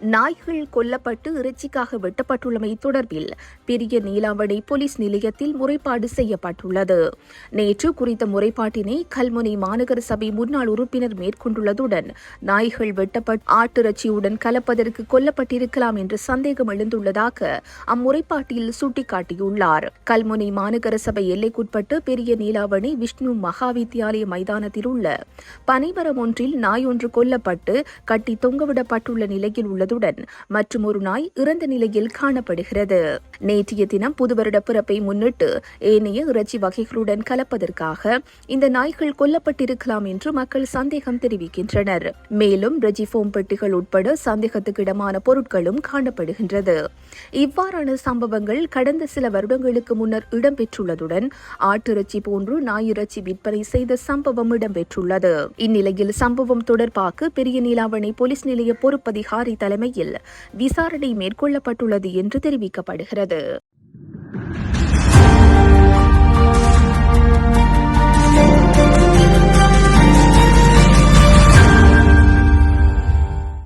நாய்கள் கொல்லப்பட்டு இறைச்சிக்காக வெட்டப்பட்டுள்ளமை தொடர்பில் பெரிய நீலாவணை போலீஸ் நிலையத்தில் முறைப்பாடு செய்யப்பட்டுள்ளது. நேற்று குறித்த முறைப்பாட்டினை கல்முனை மாநகர சபை முன்னாள் உறுப்பினர் மேற்கொண்டுள்ளதுடன் நாய்கள் வெட்டப்பட்டு ஆட்டிறைச்சியுடன் கலப்பதற்கு கொல்லப்பட்டிருக்கலாம் என்ற சந்தேகம் எழுந்துள்ளதாக அம்முறைப்பாட்டில் சுட்டிக்காட்டியுள்ளார். கல்முனை மாநகர சபை எல்லைக்குட்பட்டு பெரிய நீலாவணை விஷ்ணு மகாவித்தியாலய மைதானத்தில் உள்ள பனைமரம் ஒன்றில் நாய் ஒன்று கொல்லப்பட்டு கட்டி தொங்கவிடப்பட்டுள்ள நிலையில் உள்ளது. மற்றும் ஒரு நாய் இறந்த நிலையில் காணப்படுகிறது. நேற்றைய தினம் புதுவருட பிறப்பை முன்னிட்டு ஏனைய இறைச்சி வகைகளுடன் கலப்பதற்காக இந்த நாய்கள் கொல்லப்பட்டிருக்கலாம் என்று மக்கள் சந்தேகம் தெரிவிக்கின்றனர். மேலும் ரெஜிஃபோம் பெட்டிகள் உட்பட சந்தேகத்துக்கிடமான பொருட்களும் காணப்படுகின்றது. இவ்வாறான சம்பவங்கள் கடந்த சில வருடங்களுக்கு முன்னர் இடம்பெற்றுள்ளதுடன் ஆட்டிறைச்சி போன்று நாயிறைச்சி விற்பனை செய்த சம்பவம் இடம்பெற்றுள்ளது. இந்நிலையில் சம்பவம் தொடர்பாக பெரிய நீலாவணை போலீஸ் நிலைய பொறுப்பதிகாரி தலைமையில் விசாரணை மேற்கொள்ளப்பட்டுள்ளது என்று தெரிவிக்கப்படுகிறது.